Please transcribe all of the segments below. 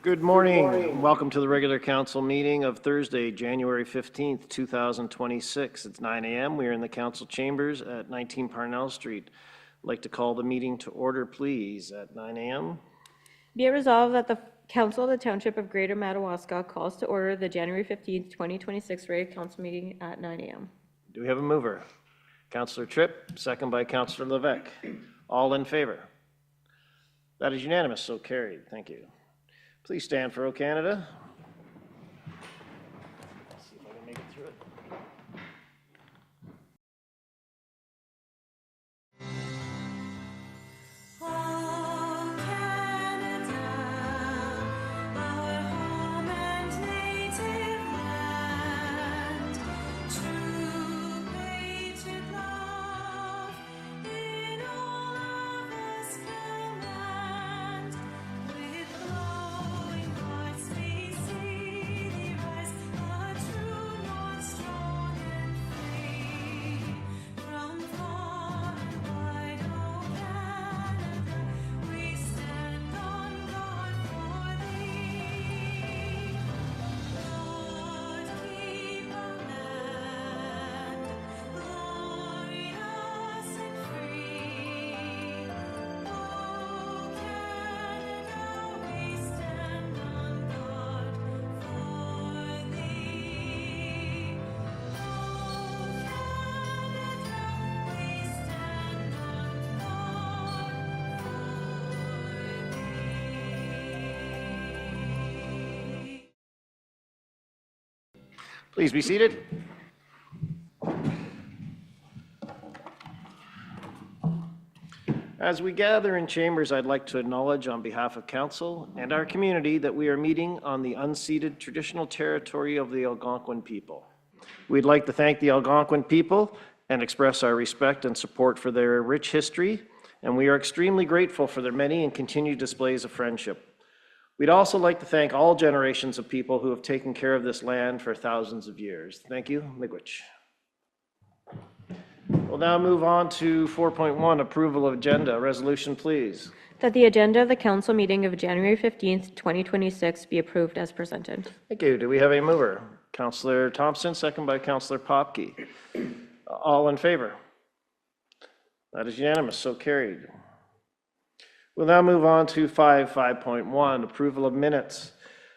Good morning. Welcome to the regular council meeting of Thursday, January 15th, 2026. It's 9 a.m. We are in the council chambers at 19 Parnell Street. I'd like to call the meeting to order, please, at 9 a.m. Be it resolved that the Council of the Township of Greater Madawaska calls to order the January 15th, 2026 regular council meeting at 9 a.m. Do we have a mover? Councillor Tripp, second by Councillor Levesque. All in favor? That is unanimous, so carried. Thank you. Please stand for O Canada. Let's see if I can make it through it. Please be seated. As we gather in chambers, I'd like to acknowledge on behalf of council and our community that we are meeting on the unceded traditional territory of the Algonquin people. We'd like to thank the Algonquin people and express our respect and support for their rich history, and we are extremely grateful for their many and continued displays of friendship. We'd also like to thank all generations of people who have taken care of this land for thousands of years. Thank you. Miigwech. We'll now move on to 4.1, approval of agenda. Resolution, please. That the agenda of the council meeting of January 15th, 2026 be approved as presented. Thank you. Do we have a mover? Councillor Thompson, second by Councillor Popke. All in favor? That is unanimous, so carried. We'll now move on to 5.1, approval of minutes.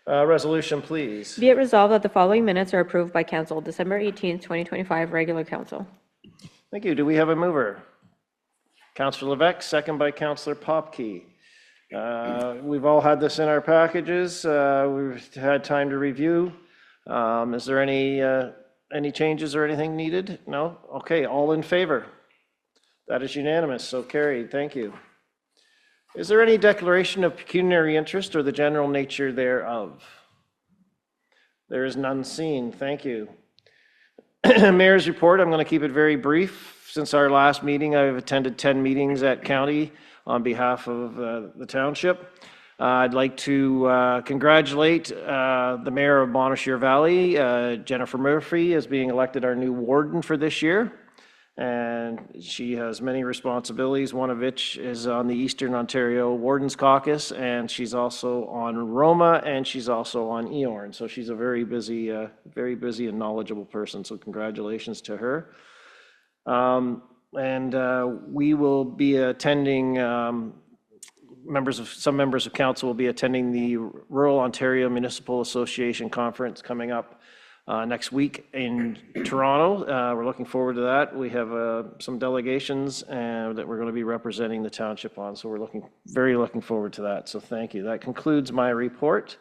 Resolution, please. Be it resolved that the following minutes are approved by council December 18th, 2025, regular council. Thank you. Do we have a mover? Councillor Levesque, second by Councillor Popke. We've all had this in our packages. We've had time to review. Is there any changes or anything needed? No? Okay, all in favor? That is unanimous, so carried. Thank you. Is there any declaration of pecuniary interest or the general nature thereof? There is none seen. Thank you. Mayor's report, I'm going to keep it very brief. Since our last meeting, I've attended 10 meetings at county on behalf of the township. I'd like to congratulate the mayor of Monastir Valley, Jennifer Murphy, as being elected our new warden for this year. And she has many responsibilities, one of which is on the Eastern Ontario Wardens Caucus, and she's also on Roma, and she's also on EORN. So she's a very busy and knowledgeable person, so congratulations to her. We will be attending, some members of council will be attending the Rural Ontario Municipal Association Conference coming up next week in Toronto. We're looking forward to that. We have some delegations that we're going to be representing the township on, so we're very looking forward to that. So thank you. That concludes my report.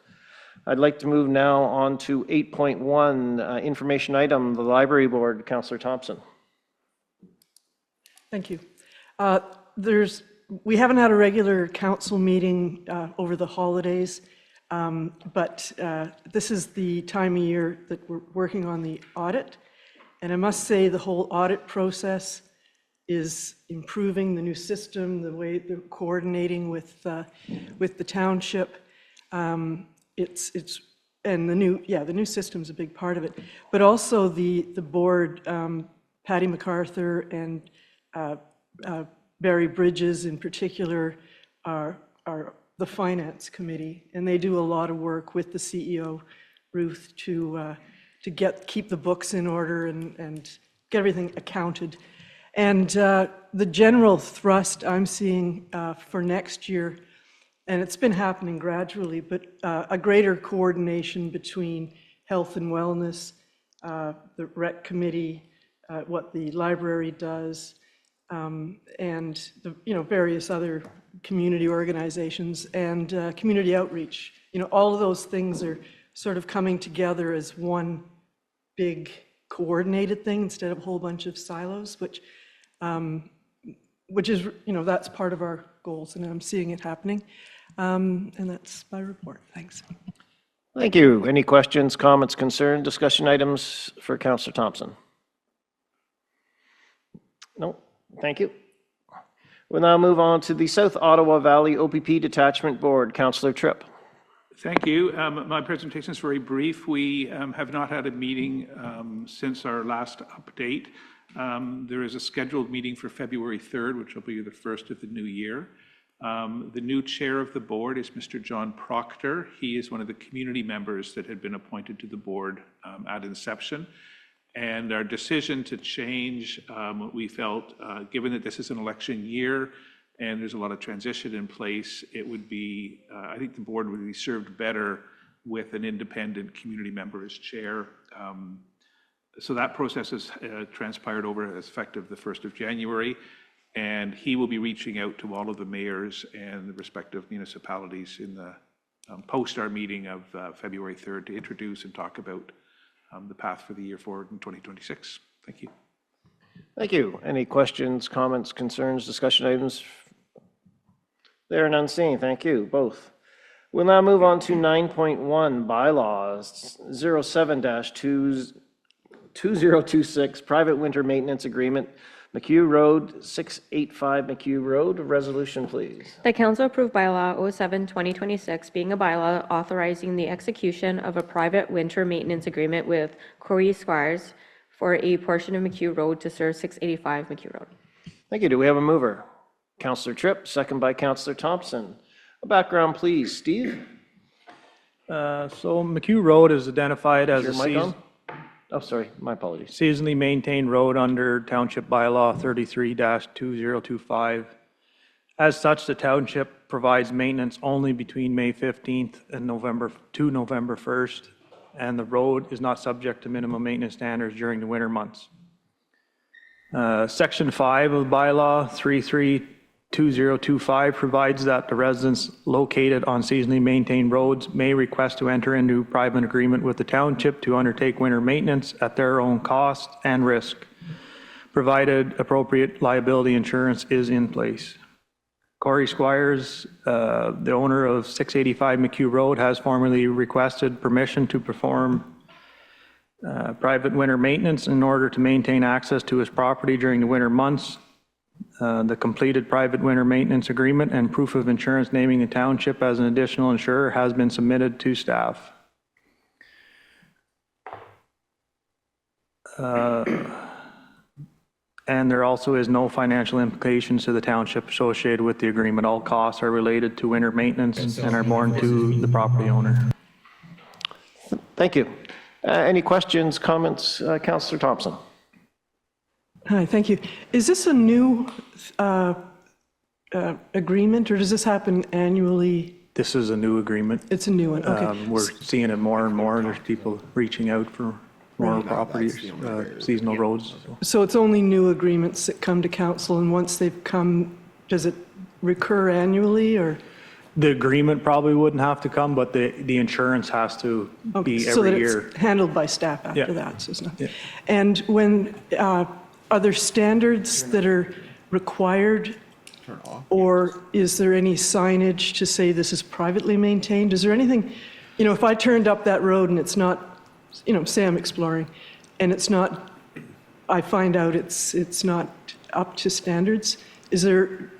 I'd like to move now on to 8.1, information item, the library board. Councillor Thompson. Thank you. We haven't had a regular council meeting over the holidays. But this is the time of year that we're working on the audit. And I must say the whole audit process is improving, the new system, the way they're coordinating with the township. And the new system's a big part of it. But also the board, Patty MacArthur and Barry Bridges in particular, are the Finance Committee, and they do a lot of work with the CEO, Ruth, to keep the books in order and get everything accounted. And the general thrust I'm seeing for next year, and it's been happening gradually, but a greater coordination between health and wellness, the rec committee, what the library does, and the various other community organizations and community outreach. All of those things are sort of coming together as one big coordinated thing instead of a whole bunch of silos, which is, that's part of our goals, and I'm seeing it happening. And that's my report. Thanks. Thank you. Any questions, comments, concerns, discussion items for Councillor Thompson? No, thank you. We'll now move on to the South Ottawa Valley OPP Detachment Board. Councillor Tripp. Thank you. My presentation is very brief. We have not had a meeting since our last update. There is a scheduled meeting for February 3rd, which will be the first of the new year. The new chair of the board is Mr. John Proctor. He is one of the community members that had been appointed to the board at inception. And our decision to change, we felt, given that this is an election year and there's a lot of transition in place, it would be, I think the board would be served better with an independent community member as chair. So that process has transpired over as effective the 1st of January. And he will be reaching out to all of the mayors and the respective municipalities in the post our meeting of February 3rd to introduce and talk about the path for the year forward in 2026. Thank you. Thank you. Any questions, comments, concerns, discussion items? There are none seen. Thank you, both. We'll now move on to 9.1 bylaws 07-2026 private winter maintenance agreement. McHugh Road, 685 McHugh Road. Resolution, please. The council approved bylaw 07-2026, being a bylaw authorizing the execution of a private winter maintenance agreement with Corey Squires for a portion of McHugh Road to serve 685 McHugh Road. Thank you. Do we have a mover? Councillor Tripp, second by Councillor Thompson. A background, please. Steve? So McHugh Road is identified as Is a your mic on? Oh, sorry. My apologies. seasonally maintained road under Township Bylaw 33-2025. As such, the township provides maintenance only between May 15th and November 1st, and the road is not subject to minimum maintenance standards during the winter months. Section 5 of the bylaw 33-2025 provides that the residents located on seasonally maintained roads may request to enter into private agreement with the township to undertake winter maintenance at their own cost and risk, provided appropriate liability insurance is in place. Corey Squires, the owner of 685 McHugh Road, has formally requested permission to perform private winter maintenance in order to maintain access to his property during the winter months. The completed private winter maintenance agreement and proof of insurance naming the township as an additional insurer has been submitted to staff. And there also is no financial implications to the township associated with the agreement. All costs are related to winter maintenance and are borne to the property owner. Thank you. Any questions, comments? Councillor Thompson. Hi, thank you. Is this a new agreement, or does this happen annually? This is a new agreement. It's a new one, okay. We're seeing it more and more. There's people reaching out for more properties, seasonal roads. So it's only new agreements that come to council, and once they've come, does it recur annually, or? The agreement probably wouldn't have to come, but the insurance has to be so that every year. it's handled by staff after Yeah. that, so it's not. Yeah. And when, are there standards that are required, or is there any signage to say this is privately maintained? Is there anything, if I turned up that road and it's not, say I'm exploring, and it's not, I find out it's not up to standards, is there,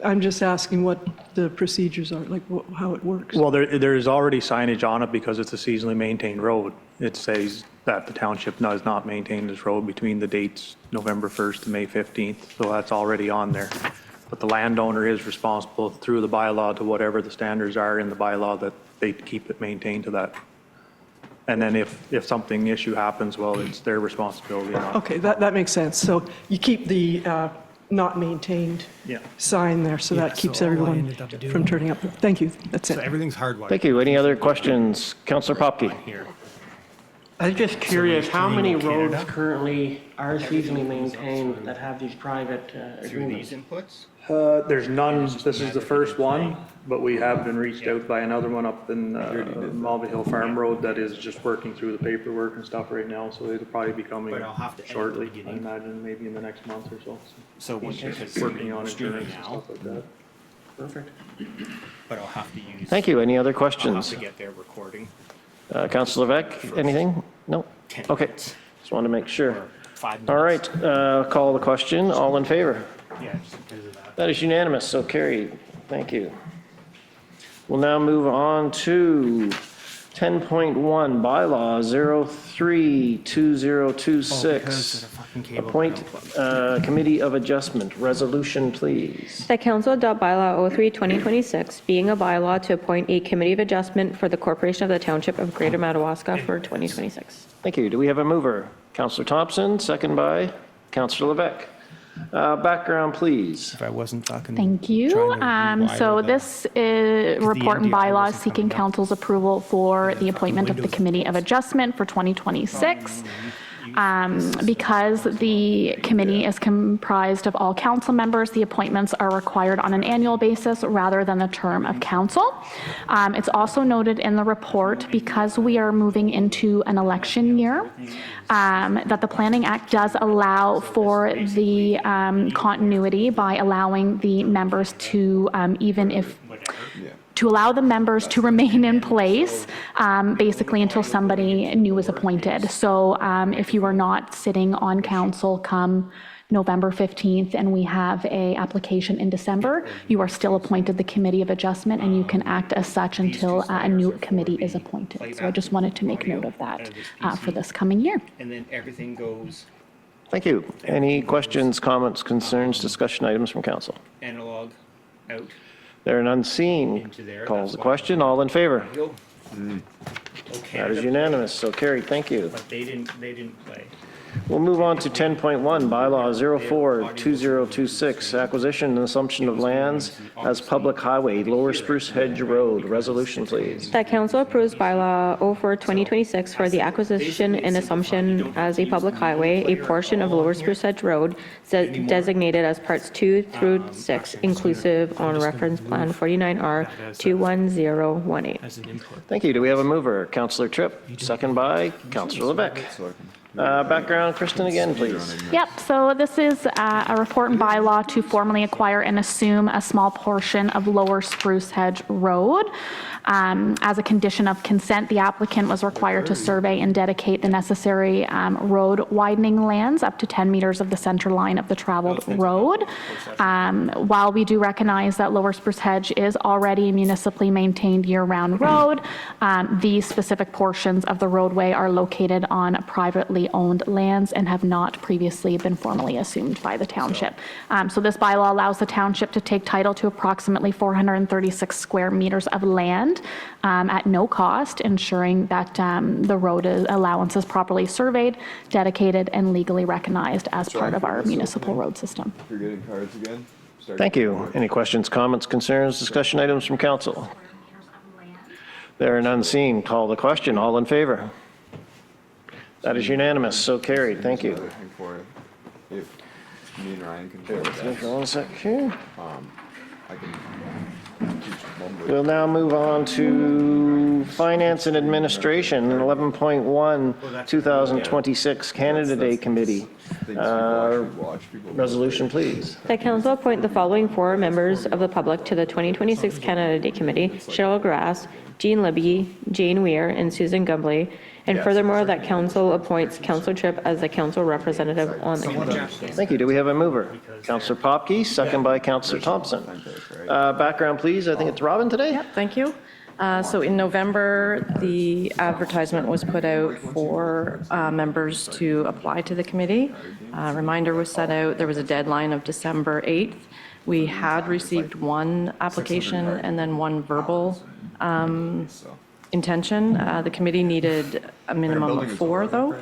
I'm just asking what the procedures are, like how it works. Well, there is already signage on it because it's a seasonally maintained road. It says that the township does not maintain this road between the dates November 1st to May 15th, so that's already on there. But the landowner is responsible through the bylaw to whatever the standards are in the bylaw that they keep it maintained to that. And then if something issue happens, well, it's their responsibility. Not Okay, that makes sense. So you keep the not maintained Yeah. sign there, so that keeps so all I everyone ended up doing- from turning up. Thank you, that's So it. everything's hardwired. Thank you. Any other questions? Councillor Popke? Here. I'm just curious, how can many you locate it roads up? currently are seasonally maintained that have these private Through agreements? these inputs? There's none, this is the first one, but we have been reached out by another one up in Malva Hill Farm Road that is just working through the paperwork and stuff right now, so it'll probably be coming But I'll have to edit the shortly, I beginning. imagine, maybe in the next month or so. So once you're Working on streaming insurance and now, stuff like that. Perfect. but I'll have to use. Thank you. Any other I'll have questions? to get their recording. Councillor Levesque, anything? No? 10 Okay, minutes just want to make sure. or 5 minutes. All right, call the question. All in favor? Yeah, just because of that. That is unanimous, so carried. Thank you. We'll now move on to 10.1, bylaw 032026. Appoint Committee of Adjustment. Resolution, please. That council adopt bylaw 03-2026, being a bylaw to appoint a committee of adjustment for the corporation of the Township of Greater Madawaska for 2026. Thank you. Do we have a mover? Councillor Thompson, second by Councillor Levesque. Background, please. If I wasn't talking. Thank you. So this is report and NDI bylaws wasn't seeking coming up. council's approval for the appointment of the Committee of Adjustment for 2026. Because the committee is comprised of all council members, the appointments are required on an annual basis rather than the term of council. It's also noted in the report, because we are moving into an election year, that the Planning Act does allow for the continuity by allowing the members to, even if to allow the members to remain in place, basically until somebody new is appointed. So if you are not sitting on council come November 15th and we have a application in December, you are still appointed the Committee of Adjustment and you can act as such until a new committee is appointed. So I just wanted to make note of that for this coming year. And then everything goes Thank you. Any questions, comments, concerns, discussion items from council? analog out. There are none seen. Into there, Calls that's the why. question. All in favor? Go. Okay. That is unanimous, so carried. Thank you. But they didn't play. We'll move on to 10.1, bylaw 042026, acquisition and assumption of lands as public highway, Lower Spruce Hedge Road. Resolution, please. That council approves bylaw 04-2026 for the acquisition and assumption as a public highway, a portion of Lower Spruce Hedge Road designated as parts 2 through 6, inclusive on reference plan 49R 21018. As an input. Thank you. Do we have a mover? Councillor Tripp, second by Councillor Levesque. Background, Kristen, again, please. Yep, so this is a report and bylaw to formally acquire and assume a small portion of Lower Spruce Hedge Road. As a condition of consent, the applicant was required to survey and dedicate the necessary road widening lands up to 10 meters of the center line of the traveled road. While we do recognize that Lower Spruce Hedge is already a municipally maintained year-round road, these specific portions of the roadway are located on privately owned lands and have not previously been formally assumed by the township. So this bylaw allows the township to take title to approximately 436 square meters of land at no cost, ensuring that the road allowance is properly surveyed, dedicated, and legally recognized as part of our municipal road system. You're getting cards again? Thank you. Any questions, comments, concerns, discussion items from council? There are none seen. Call the question. All in favor? That is unanimous, so carried. Thank you. Another thing for it. If me and Ryan can share Hold that, on 1 sec here. I can teach mumbling. We'll now move on to Finance and Administration, 11.1, 2026 Canada Day Committee. Things people actually watch, people. Resolution, please. That council appoint the following 4 members of the public to the 2026 Canada Day Committee: Cheryl Grass, Jean Libby, Jane Weir, and Susan Gumbley. And furthermore, that council appoints Councillor Tripp as the council representative on the committee. Thank you. Do we have a mover? Councillor Popke, second by Councillor Thompson. Background, please. I think it's Robin today? Yep, thank you. So in November, the advertisement was put out for members to apply to the committee. Reminder was sent out. There was a deadline of December 8th. We had received one application and then one verbal intention. The committee needed a minimum of 4, though.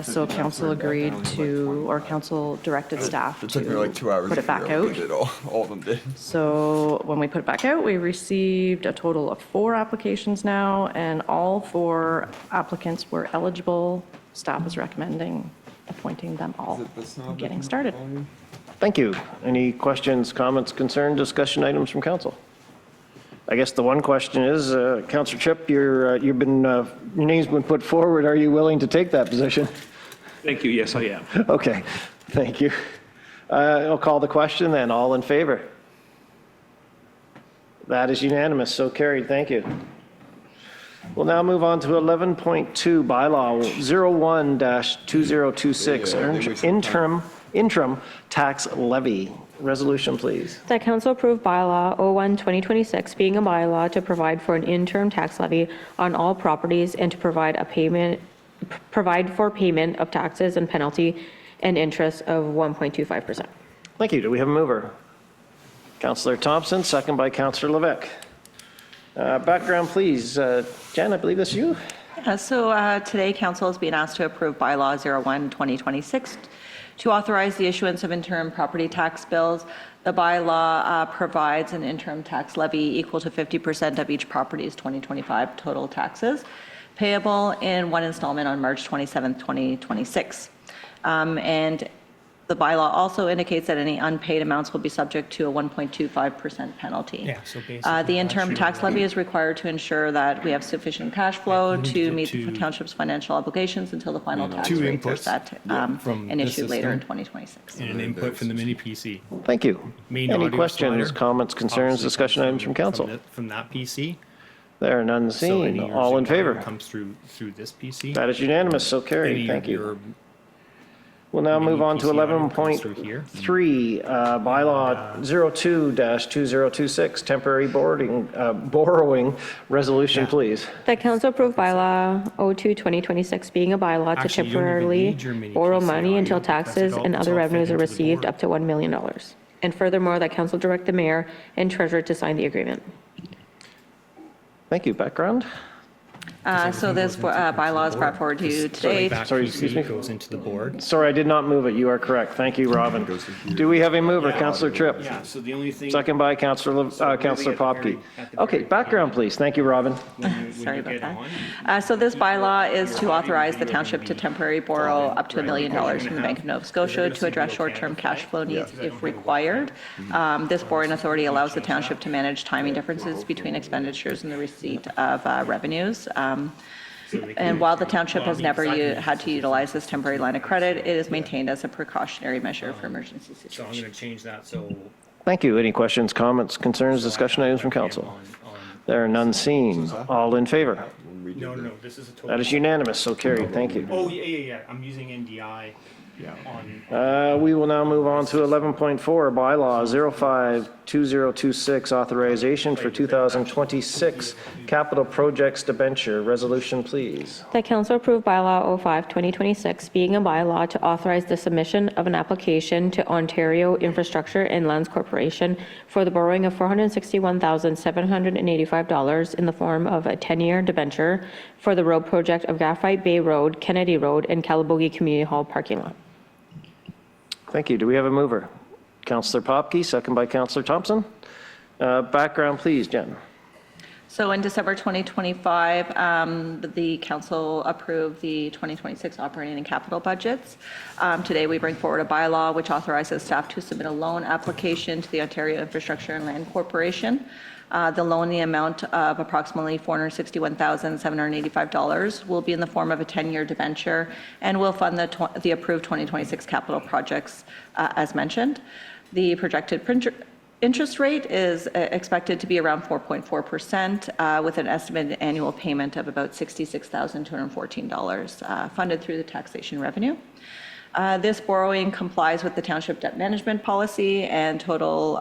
So council agreed to, or council directed staff It took me like 2 hours. put to it back figure out. what all of them did. So when we put it back out, we received a total of 4 applications now, and all 4 applicants were eligible. Staff is recommending appointing them all and getting started. Thank you. Any questions, comments, concerns, discussion items from council? I guess the one question is, Councillor Tripp, your name's been put forward. Are you willing to take that position? Thank you, yes, I am. Okay, thank you. I'll call the question then. All in favor? That is unanimous, so carried. Thank you. We'll now move on to 11.2, bylaw 01-2026, interim tax levy. Resolution, please. That council approve bylaw 01-2026 being a bylaw to provide for an interim tax levy on all properties and to provide for payment of taxes and penalty and interest of 1.25%. Thank you. Do we have a mover? Councillor Thompson, second by Councillor Levesque. Background, please. Jen, I believe that's you. Yeah, so today council is being asked to approve bylaw 01-2026 to authorize the issuance of interim property tax bills. The bylaw provides an interim tax levy equal to 50% of each property's 2025 total taxes, payable in one installment on March 27, 2026. And the bylaw also indicates that any unpaid amounts will be subject to a 1.25% penalty. Yeah, so basically. The interim tax levy is required to ensure that we have sufficient cash flow to meet the township's financial obligations until the final tax Two rates are inputs set from and the issued later in system. 2026. And an input from the mini PC. Thank you. Main Any audio questions, slider comments, concerns, obviously discussion comes items from council? From that PC. There are none So any seen. of your All in audio favor? comes through this PC. That is unanimous, so Any carried. of Thank you. your We'll now move on to mini PC audio comes through here. 11.3, bylaw 02-2026, temporary borrowing resolution, please. That council approve bylaw 02-2026 being a bylaw to Actually, you don't even temporarily need your mini borrow PC money until audio because taxes and it's other all fed revenues are into the received board. up to $1 million. And furthermore, that council direct the mayor and treasurer to sign the agreement. Thank you. Background? So this bylaw is brought forward to you today. Sorry, excuse me. Goes into the board. Sorry, I did not move it. You are correct. Thank you, Robin. Do we have a mover? Councillor Tripp. Yeah, so the only thing. Second by Councillor Popke. Okay, background, please. Thank you, Robin. Sorry about that. So this bylaw is to authorize the township to temporarily borrow up to $1 million from the Bank of Nova Scotia to address short-term cash flow needs if required. This borrowing authority allows the township to manage timing differences between expenditures and the receipt of revenues. And while the township has never had to utilize this temporary line of credit, it is maintained as a precautionary measure for emergency So I'm situations. going to change that, so. Thank you. Any questions, comments, concerns, discussion items from council? There are none seen. All in favor? No, this is a total. That is unanimous, so carried. Thank you. Oh, yeah, I'm using NDI on. We will now move on to 11.4, bylaw 05-2026, authorization for 2026 capital projects debenture. Resolution, please. That council approve bylaw 05-2026 being a bylaw to authorize the submission of an application to Ontario Infrastructure and Lands Corporation for the borrowing of $461,785 in the form of a 10-year debenture for the road project of Graphite Bay Road, Kennedy Road, and Calabogie Community Hall parking lot. Thank you. Do we have a mover? Councillor Popke, second by Councillor Thompson. Background, please, Jen. So in December 2025, the council approved the 2026 operating and capital budgets. Today, we bring forward a bylaw which authorizes staff to submit a loan application to the Ontario Infrastructure and Land Corporation. The loan, the amount of approximately $461,785 will be in the form of a 10-year debenture and will fund the approved 2026 capital projects as mentioned. The projected interest rate is expected to be around 4.4% with an estimated annual payment of about $66,214 funded through the taxation revenue. This borrowing complies with the township debt management policy, and total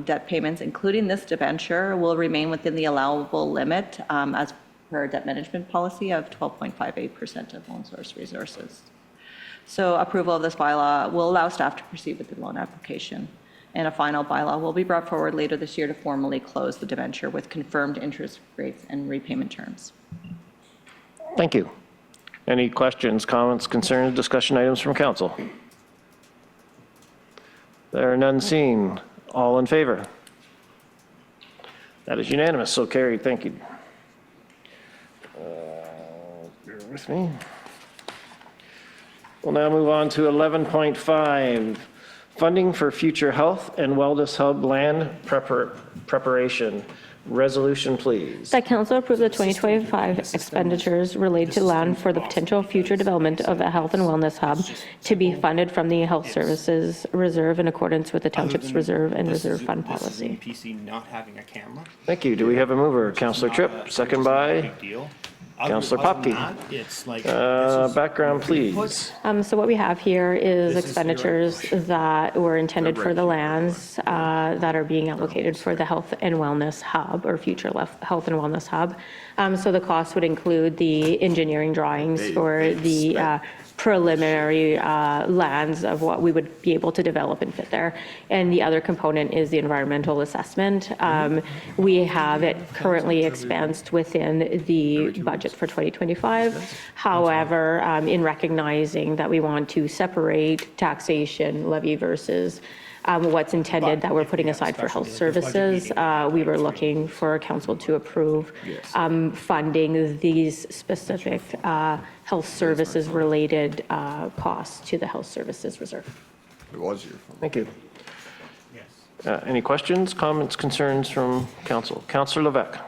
debt payments, including this debenture, will remain within the allowable limit as per our debt management policy of 12.58% of loan source resources. So approval of this bylaw will allow staff to proceed with the loan application and a final bylaw will be brought forward later this year to formally close the debenture with confirmed interest rates and repayment terms. Thank you. Any questions, comments, concerns, discussion items from council? There are none seen. All in favor? That is unanimous, so carried. Thank you. Bear with me. We'll now move on to 11.5, funding for future health and wellness hub land preparation. Resolution, please. That council approve the 2025 expenditures related to land for the potential future development of a health and wellness hub to be funded from the Health Services Reserve in accordance with the Township's Reserve and Reserve Fund policy. PC not having a camera. Thank you. Do we have a mover? Councillor Tripp, second by Big deal. Councillor Other than Popke. that, It's like. Background, please. So what we have here is This is expenditures that were intended for the lands that are being allocated for the Health and Wellness Hub or future Health and Wellness Hub. So the cost would include the engineering drawings for the preliminary lands of what we would be able to develop and fit there. And the other component is the environmental assessment. We have it currently expensed within the budget for 2025. However, in recognizing that we want to separate taxation levy versus what's intended that we're putting aside for health services, we were looking for council to approve funding these specific health services related costs to the Health Services Reserve. It was your phone. Thank you. Any questions, comments, concerns from council? Councillor Levesque.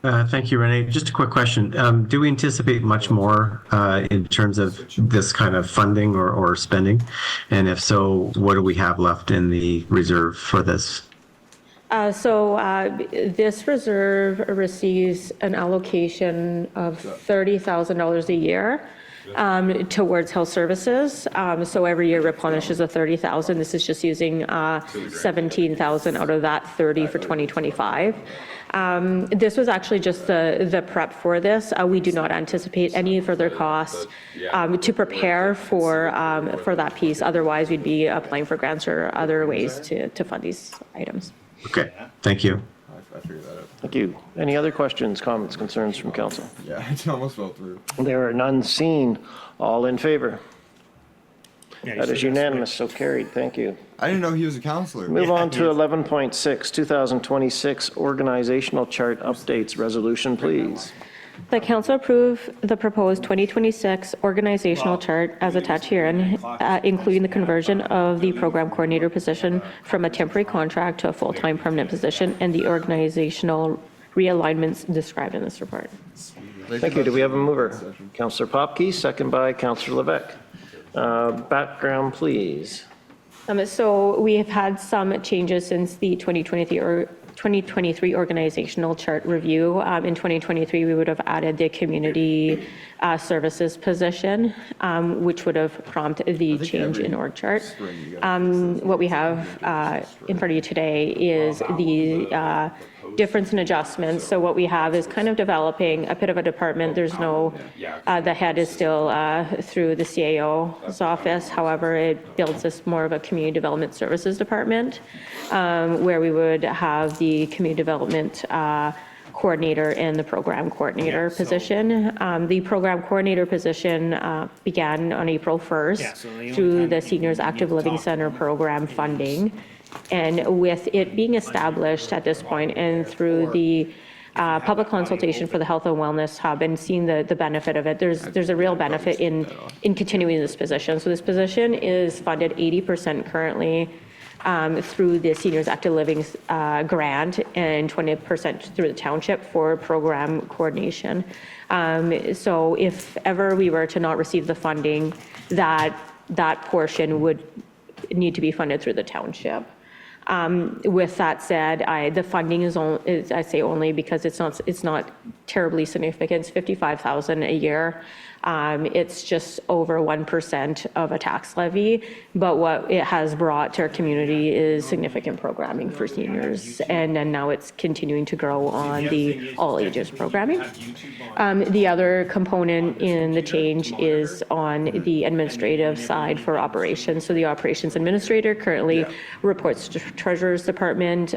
Thank you, Renee. Just a quick question. Do we anticipate much more in terms of this kind of funding or spending? And if so, what do we have left in the reserve for this? This reserve receives an allocation of $30,000 a year towards health services. So every year replenishes a $30,000. This is just using $17,000 out of that 30 for 2025. This was actually just the prep for this. We do not anticipate any further costs to prepare for that piece. Otherwise, we'd be applying for grants or other ways to fund these items. Okay, thank you. I figured that out. Thank you. Any other questions, comments, concerns from council? Yeah, it almost fell through. There are none seen. All in favor? Yeah, you That said is unanimous, so carried. Thank you. I didn't know he was a counselor. Move on to 11.6, 2026 organizational chart updates. Resolution, please. The council approve the proposed 2026 organizational chart as attached herein, including the conversion of the program coordinator position from a temporary contract to a full-time permanent position and the organizational realignments described in this report. Thank you. Do we have a mover? Councillor Popke, second by Councillor Levesque. Background, please. So we have had some changes since the 2023 organizational chart review. In 2023, we would have added the community services position, which would have prompted the change in org chart. What we have in front of you today is the difference in adjustments. So what we have is kind of developing a bit of a department. There's no, the head is still through the CAO's office. However, it builds us more of a community development services department, where we would have the community development coordinator and the program coordinator position. The program coordinator position began on April 1st through the Seniors Active Living Center program funding. And with it being established at this point and through the public consultation for the Health and Wellness Hub and seeing the benefit of it, there's a real benefit in continuing this position. So this position is funded 80% currently through the Seniors Active Living grant and 20% through the township for program coordination. So if ever we were to not receive the funding, that portion would need to be funded through the township. With that said, the funding is I say only because it's not terribly significant. It's $55,000 a year. It's just over 1% of a tax levy, but what it has brought to our community is significant programming for seniors, and then now it's continuing to grow on the all ages programming. The other component in the change is on the administrative side for operations. So the operations administrator currently reports to Treasurer's Department.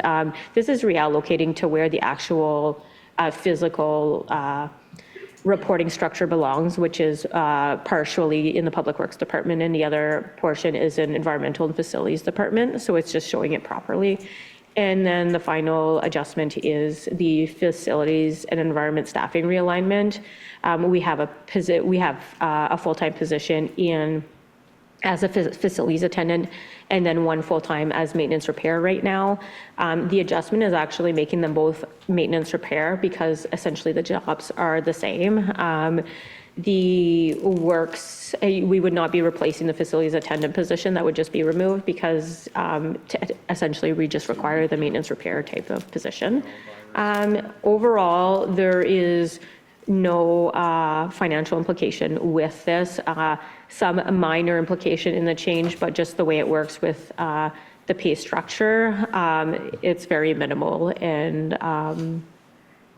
This is reallocating to where the actual physical reporting structure belongs, which is partially in the Public Works Department, and the other portion is in Environmental and Facilities Department, so it's just showing it properly. And then the final adjustment is the Facilities and Environment staffing realignment. We have a full-time position as a facilities attendant, and then one full-time as maintenance repair right now. The adjustment is actually making them both maintenance repair because essentially the jobs are the same. The works, we would not be replacing the facilities attendant position, that would just be removed because essentially we just require the maintenance repair type of position. Overall, there is no financial implication with this. Some minor implication in the change, but just the way it works with the pay structure, it's very minimal.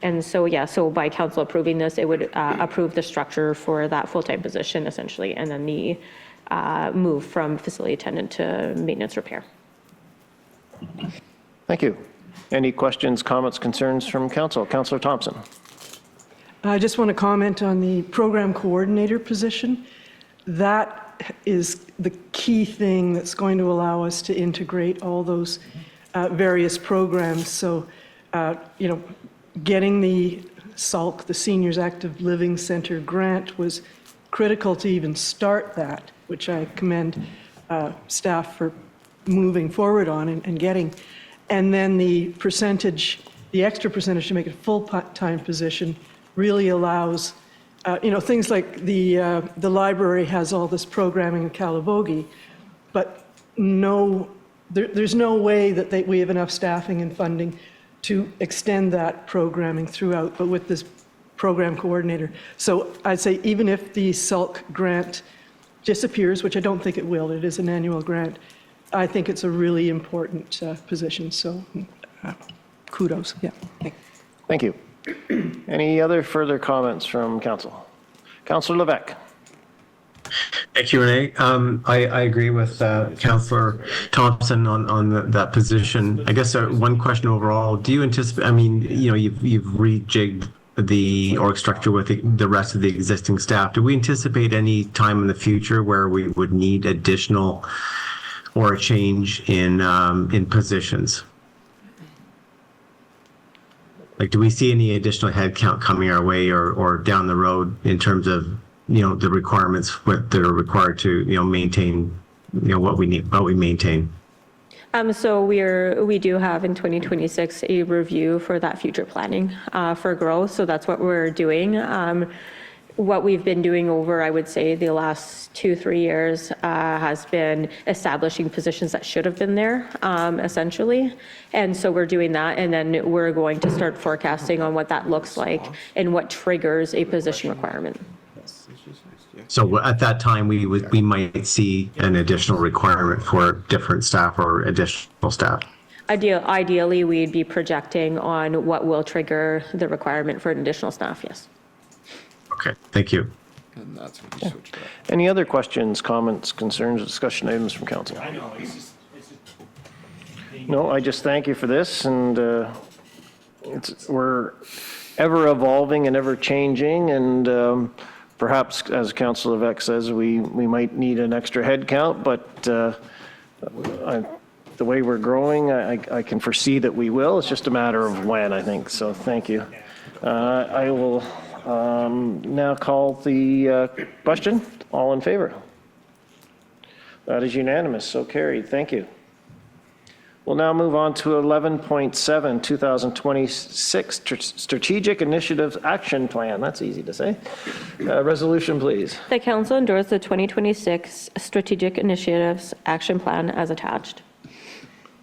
And so, yeah, so by council approving this, it would approve the structure for that full-time position essentially, and then the move from facility attendant to maintenance repair. Thank you. Any questions, comments, concerns from council? Councillor Thompson. I just want to comment on the program coordinator position. That is the key thing that's going to allow us to integrate all those various programs. So, getting the SALC, the Seniors Active Living Center grant, was critical to even start that, which I commend staff for moving forward on and getting. And then the percentage, the extra percentage to make it a full-time position really allows, things like the library has all this programming in Calivogie, but there's no way that we have enough staffing and funding to extend that programming throughout, but with this program coordinator. So I'd say even if the SALC grant disappears, which I don't think it will, it is an annual grant, I think it's a really important position. So kudos. Yeah. Thank you. Any other further comments from council? Councillor Levesque. Thank you, Renee. I agree with Councillor Thompson on that position. I guess one question overall, do you anticipate, you've rejigged the org structure with the rest of the existing staff. Do we anticipate any time in the future where we would need additional or a change in positions? Like, do we see any additional headcount coming our way or down the road in terms of, the requirements that are required to, maintain, what we maintain? So we do have in 2026 a review for that future planning for growth. So that's what we're doing. What we've been doing over, I would say, the last 2-3 years has been establishing positions that should have been there, essentially. And so we're doing that, and then we're going to start forecasting on what that looks like and what triggers a position requirement. So at that time, we might see an additional requirement for different staff or additional staff. Ideally, we'd be projecting on what will trigger the requirement for an additional staff, yes. Okay, thank you. And that's when you switch that. Any other questions, comments, concerns, discussion items from council? No, I just thank you for this, and we're ever evolving and ever changing, and perhaps, as Councillor Levesque says, we might need an extra head count, but the way we're growing, I can foresee that we will. It's just a matter of when, I think. So thank you. I will now call the question. All in favor? That is unanimous, so carried. Thank you. We'll now move on to 11.7, 2026 Strategic Initiatives Action Plan. That's easy to say. Resolution, please. The council endorsed the 2026 Strategic Initiatives Action Plan as attached.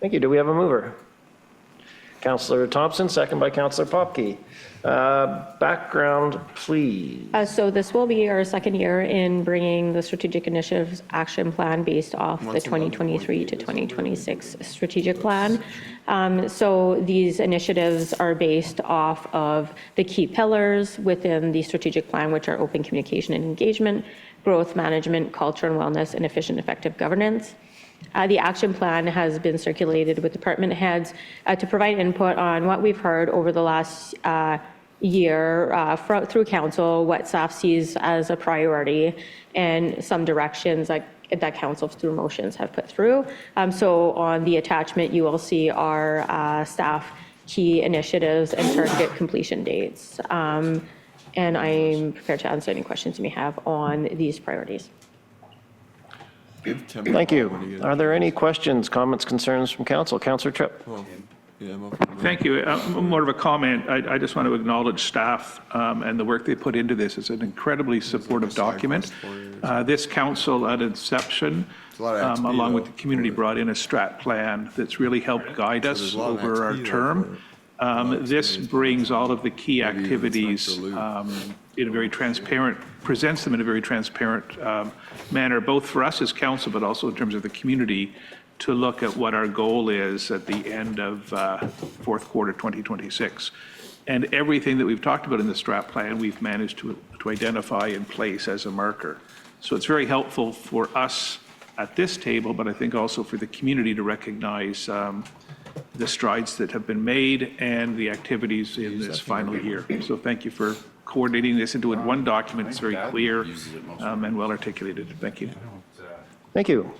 Thank you. Do we have a mover? Councillor Thompson, second by Councillor Popke. Background, please. So this will be our second year in bringing the strategic initiatives action plan based off the 2023 to 2026 strategic plan. So these initiatives are based off of the key pillars within the strategic plan, which are open communication and engagement, growth management, culture and wellness, and efficient, effective governance. The action plan has been circulated with department heads to provide input on what we've heard over the last year through council, what staff sees as a priority, and some directions that council through motions have put through. So on the attachment, you will see our staff key initiatives and target completion dates. And I'm prepared to answer any questions you may have on these priorities. Thank you. Are there any questions, comments, concerns from council? Councillor Tripp. Thank you. More of a comment. I just want to acknowledge staff and the work they put into this. It's an incredibly supportive document. This council at inception, along with the community, brought in a strat plan that's really helped guide us over our term. This brings all of the key activities in a very transparent, presents them in a very transparent manner, both for us as council, but also in terms of the community, to look at what our goal is at the end of fourth quarter 2026. And everything that we've talked about in the strat plan, we've managed to identify and place as a marker. So it's very helpful for us at this table, but I think also for the community to recognize the strides that have been made and the activities in this final year. So thank you for coordinating this into one document. It's very clear and well articulated. Thank you. Thank you.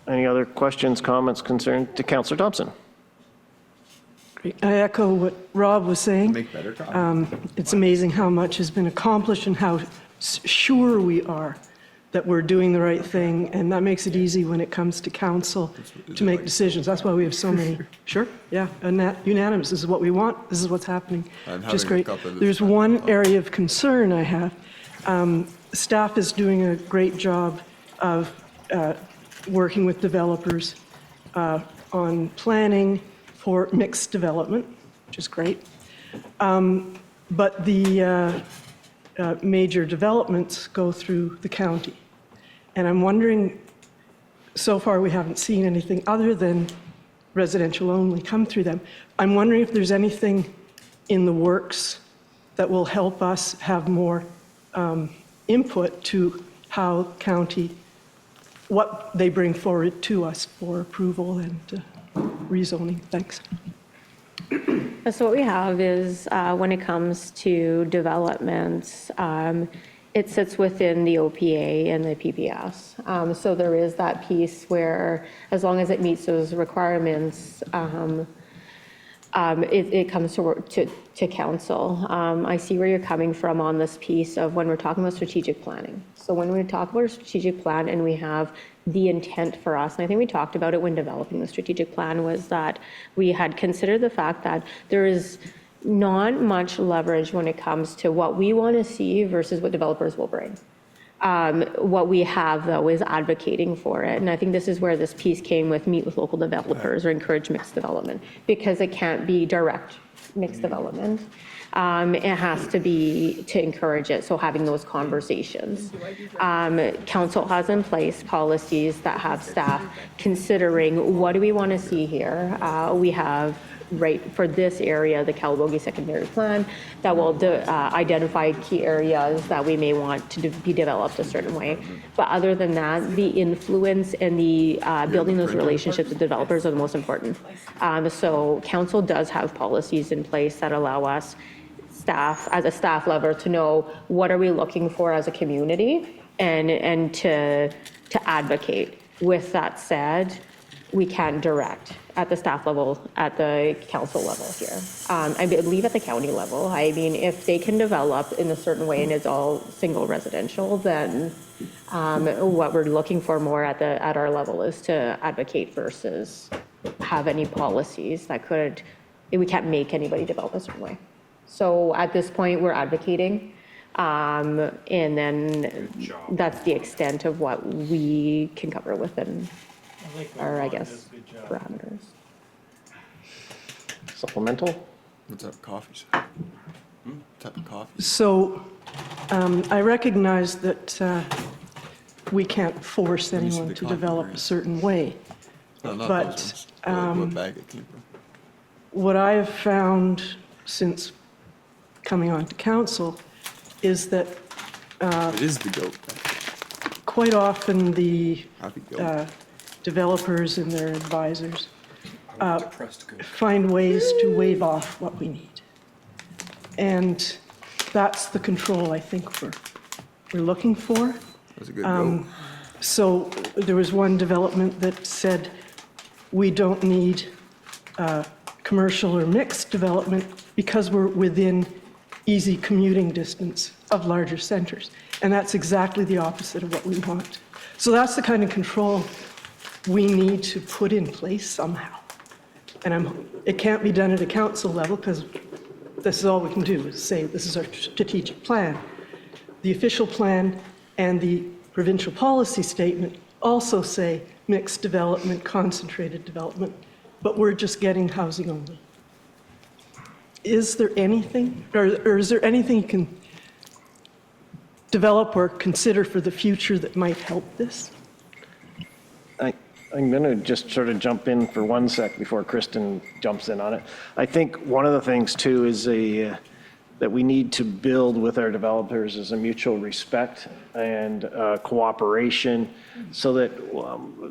Any other questions, comments, concerns to Councillor Thompson? I echo what Rob was saying. Make better copies. It's amazing how much has been accomplished and how sure we are that we're doing the right thing, and that makes it easy when it comes to council to make decisions. That's why we have so many. Sure, yeah, and that unanimous. This is what we want. This is what's happening. Which is great. There's one area of concern I have. Staff is doing a great job of working with developers on planning for mixed development, which is great. But the major developments go through the county. And I'm wondering, so far we haven't seen anything other than residential only come through them. I'm wondering if there's anything in the works that will help us have more input to how county, what they bring forward to us for approval and rezoning. Thanks. So what we have is when it comes to developments, it sits within the OPA and the PPS. So there is that piece where as long as it meets those requirements, it comes to council. I see where you're coming from on this piece of when we're talking about strategic planning. So when we talk about a strategic plan and we have the intent for us, and I think we talked about it when developing the strategic plan, was that we had considered the fact that there is not much leverage when it comes to what we want to see versus what developers will bring. What we have, though, is advocating for it. And I think this is where this piece came with meet with local developers or encourage mixed development, because it can't be direct mixed development. It has to be to encourage it, so having those conversations. Council has in place policies that have staff considering what do we want to see here. We have, right, for this area, the Calabogie secondary plan that will identify key areas that we may want to be developed a certain way. But other than that, the influence and the building those relationships with developers are the most important. So council does have policies in place that allow us staff, as a staff level, to know what are we looking for as a community and to advocate. With that said, we can direct at the staff level, at the council level here. I believe at the county level, I mean, if they can develop in a certain way and it's all single residential, then what we're looking for more at our level is to advocate versus have any policies that could, we can't make anybody develop a certain way. So at this point, we're advocating, and then that's the extent of what we can cover within our, I guess, parameters. Supplemental? What's up, coffee? What type of coffee? So I recognize that we can't force me see anyone the to coffee develop brand. a certain way. No, not But, those ones. What bag it came from? What I have found since coming on to council is that It is the goat. quite often the Happy goat. developers and their advisors Depressed goat. find ways to wave off what we need. And that's the control I think we're looking for. That's a good goat. So there was one development that said, we don't need commercial or mixed development because we're within easy commuting distance of larger centers. And that's exactly the opposite of what we want. So that's the kind of control we need to put in place somehow. And it can't be done at a council level because this is all we can do is say, this is our strategic plan. The official plan and the provincial policy statement also say mixed development, concentrated development, but we're just getting housing only. Is there anything, or is there anything you can develop or consider for the future that might help this? I'm going to just sort of jump in for 1 sec before Kristen jumps in on it. I think one of the things too is that we need to build with our developers is a mutual respect and cooperation so that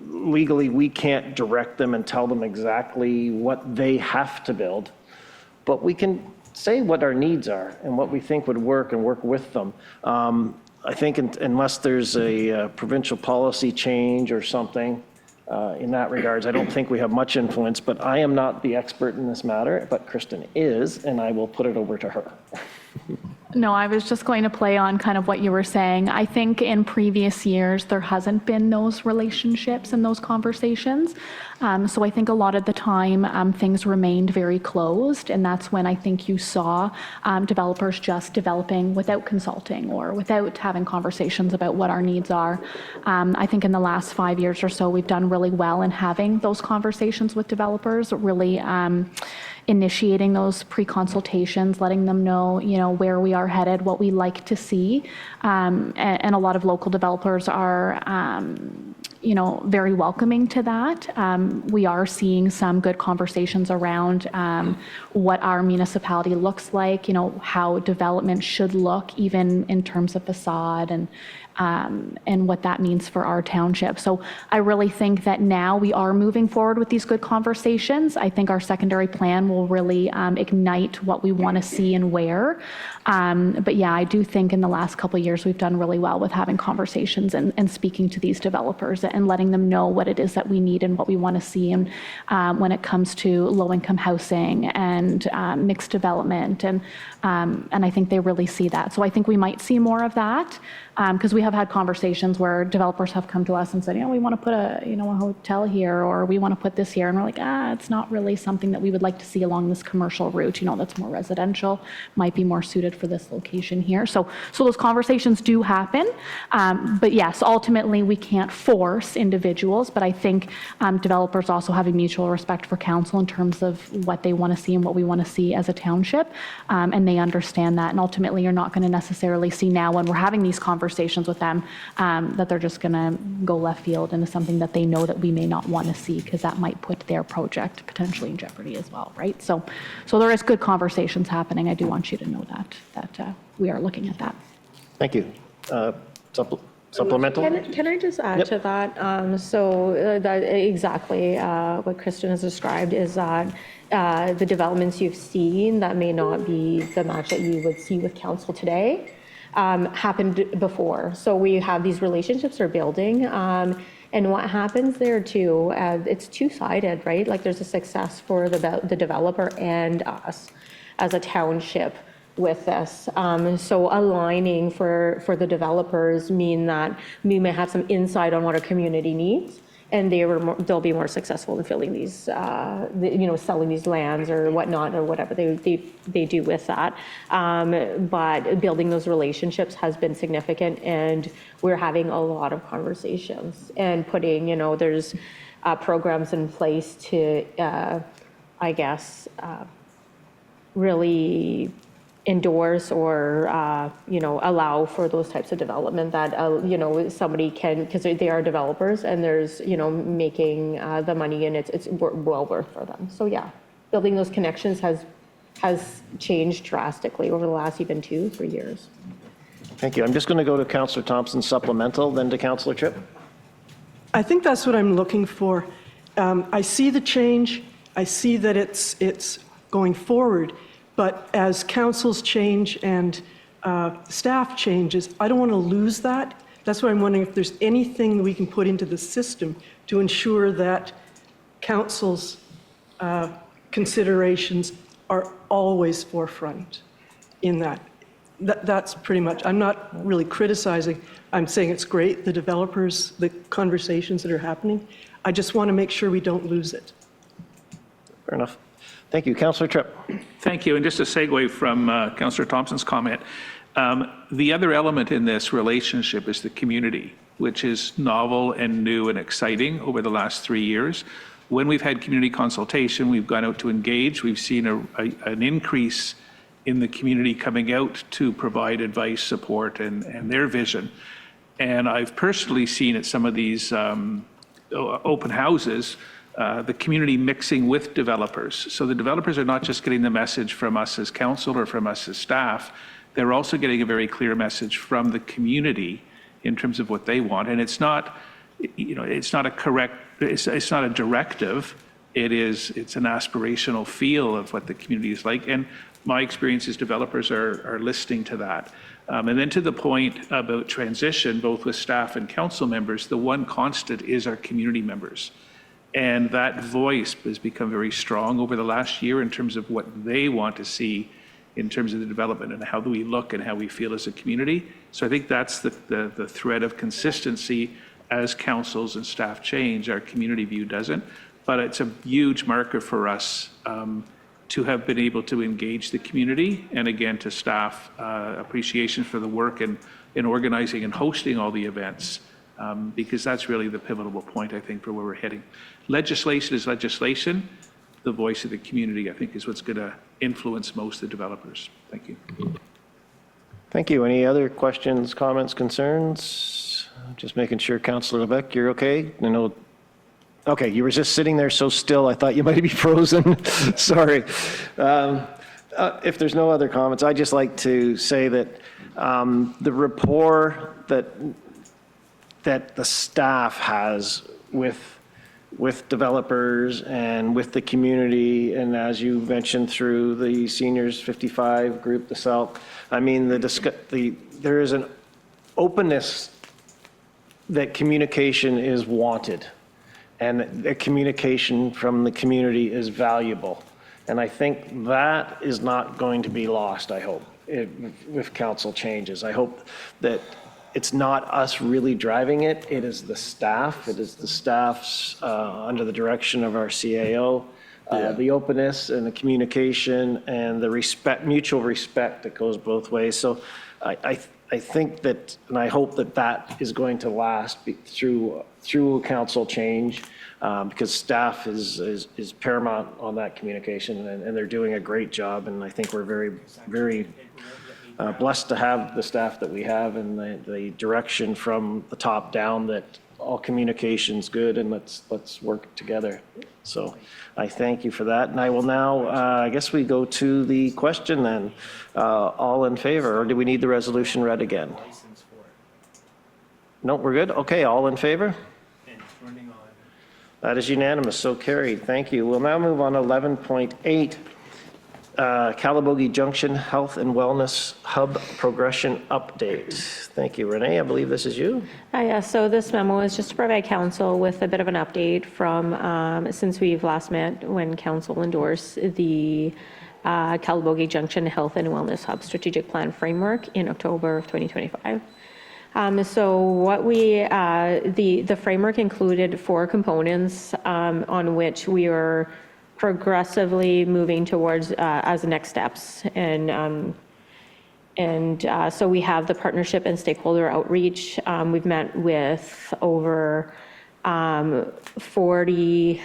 legally we can't direct them and tell them exactly what they have to build, but we can say what our needs are and what we think would work and work with them. I think unless there's a provincial policy change or something, in that regards, I don't think we have much influence, but I am not the expert in this matter, but Kristen is, and I will put it over to her. No, I was just going to play on kind of what you were saying. I think in previous years, there hasn't been those relationships and those conversations. So I think a lot of the time, things remained very closed. And that's when I think you saw developers just developing without consulting or without having conversations about what our needs are. I think in the last 5 years or so, we've done really well in having those conversations with developers, really initiating those pre-consultations, letting them know, where we are headed, what we like to see. And a lot of local developers are, very welcoming to that. We are seeing some good conversations around what our municipality looks like, how development should look, even in terms of facade and what that means for our township. So I really think that now we are moving forward with these good conversations. I think our secondary plan will really ignite what we want to see and where. But yeah, I do think in the last couple of years, we've done really well with having conversations and speaking to these developers and letting them know what it is that we need and what we want to see. And when it comes to low-income housing and mixed development, and I think they really see that. So I think we might see more of that. Because we have had conversations where developers have come to us and said, we want to put a hotel here, or we want to put this here. And we're like, it's not really something that we would like to see along this commercial route, that's more residential, might be more suited for this location here. So those conversations do happen. But yes, ultimately we can't force individuals, but I think developers also have a mutual respect for council in terms of what they want to see and what we want to see as a township. And they understand that. And ultimately you're not going to necessarily see now when we're having these conversations with them that they're just going to go left field into something that they know that we may not want to see, because that might put their project potentially in jeopardy as well, right? So there is good conversations happening. I do want you to know that we are looking at that. Thank you. Supplemental? Can I just add to that? That exactly what Kristen has described is that the developments you've seen that may not be the match that you would see with council today happened before. So we have these relationships are building. And what happens there too, it's two-sided, right? Like there's a success for the developer and us as a township with this. So aligning for the developers mean that we may have some insight on what our community needs, and they'll be more successful in filling these, selling these lands or whatnot, or whatever they do with that. But building those relationships has been significant, and we're having a lot of conversations and putting, there's programs in place to, really endorse or, allow for those types of development that, somebody can, because they are developers and there's, making the money and it's well worth for them. So yeah, building those connections has changed drastically over the last even 2-3 years. Thank you. I'm just going to go to Councillor Thompson's supplemental, then to Councillor Tripp. I think that's what I'm looking for. I see the change. I see that it's going forward. But as councils change and staff changes, I don't want to lose that. That's why I'm wondering if there's anything that we can put into the system to ensure that council's considerations are always forefront in that. That's pretty much, I'm not really criticizing. I'm saying it's great, the developers, the conversations that are happening. I just want to make sure we don't lose it. Fair enough. Thank you. Councillor Tripp. Thank you. And just a segue from Councillor Thompson's comment, the other element in this relationship is the community, which is novel and new and exciting over the last 3 years. When we've had community consultation, we've gone out to engage. We've seen an increase in the community coming out to provide advice, support, and their vision. And I've personally seen at some of these open houses, the community mixing with developers. So the developers are not just getting the message from us as council or from us as staff, they're also getting a very clear message from the community in terms of what they want. And it's not, it's not a directive, it's an aspirational feel of what the community is like. And my experience is developers are listening to that. And then to the point about transition, both with staff and council members, the one constant is our community members. And that voice has become very strong over the last year in terms of what they want to see in terms of the development and how do we look and how we feel as a community. So I think that's the thread of consistency as councils and staff change. Our community view doesn't, but it's a huge marker for us to have been able to engage the community, and again to staff appreciation for the work in organizing and hosting all the events, because that's really the pivotal point, I think, for where we're heading. Legislation is legislation. The voice of the community, I think, is what's going to influence most of the developers. Thank you. Thank you. Any other questions, comments, concerns? Just making sure, Councillor Levesque, you're okay? I know. Okay, you were just sitting there so still, I thought you might be frozen. Sorry. If there's no other comments, I'd just like to say that the rapport that the staff has with developers and with the community, and as you mentioned through the Seniors 55 group, the SELC, I mean, there is an openness that communication is wanted. And the communication from the community is valuable. And I think that is not going to be lost, I hope, if council changes. I hope that it's not us really driving it. It is the staff. It is the staff's, under the direction of our CAO, the openness and the communication and the respect, mutual respect that goes both ways. So I think that, and I hope that that is going to last through council change, because staff is paramount on that communication, and they're doing a great job. And I think we're very, very blessed to have the staff that we have, and the direction from the top down that all communication's good and let's work together. So I thank you for that. And I will now, I guess we go to the question then. All in favor, or do we need the resolution read again? No, we're good? Okay, all in favor? That is unanimous, so carried. Thank you. We'll now move on to 11.8, Calabogie Junction Health and Wellness Hub Progression Update. Thank you, Renee. I believe this is you. Yeah, so this memo is just to provide council with a bit of an update from since we've last met when council endorsed the Calabogie Junction Health and Wellness Hub Strategic Plan Framework in October of 2025. So what the framework included 4 components on which we are progressively moving towards as next steps. And so we have the partnership and stakeholder outreach. We've met with over 40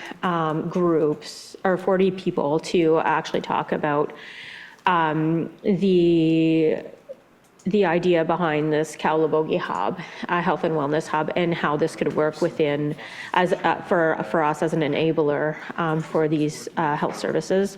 groups or 40 people to actually talk about the idea behind this Calabogie Hub, Health and Wellness Hub, and how this could work within, as for us as an enabler for these health services.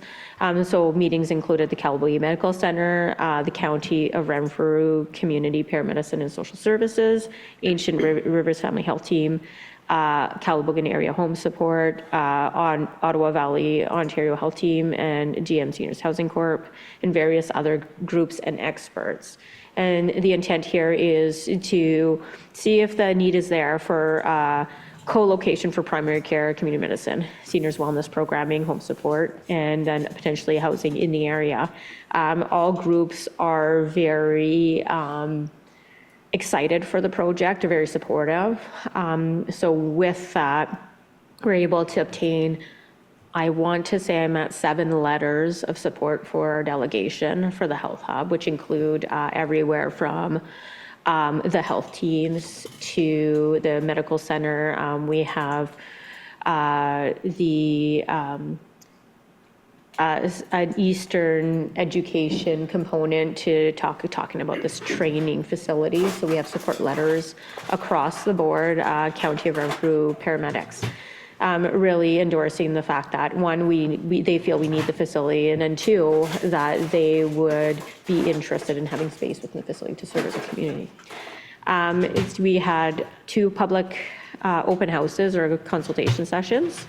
So meetings included the Calabogie Medical Center, the County of Renfrew Community Paramedicine and Social Services, Ancient Rivers Family Health Team, Calabogie Area Home Support, on Ottawa Valley Ontario Health Team, and GM Seniors Housing Corp, and various other groups and experts. And the intent here is to see if the need is there for co-location for primary care, community medicine, seniors wellness programming, home support, and then potentially housing in the area. All groups are very excited for the project, are very supportive. So with that, we're able to obtain, I want to say I'm at 7 letters of support for our delegation for the Health Hub, which include everywhere from the health teams to the medical center. We have an Eastern education component to talking about this training facility. So we have support letters across the board, County of Renfrew paramedics. Really endorsing the fact that, one, they feel we need the facility, and then two, that they would be interested in having space within the facility to serve as a community. We had 2 public open houses or consultation sessions,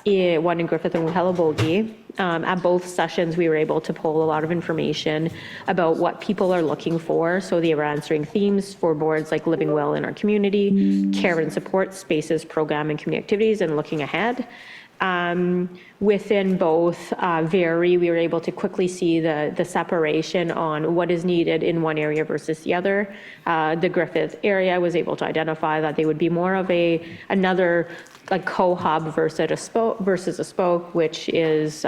one in Griffith and one in Calabogie. At both sessions, we were able to pull a lot of information about what people are looking for. So they were answering themes for boards like Living Well in our community, care and support spaces, program and community activities, and looking ahead. Within both we were able to quickly see the separation on what is needed in one area versus the other. The Griffith area was able to identify that they would be more of another like co-hub versus a spoke, which is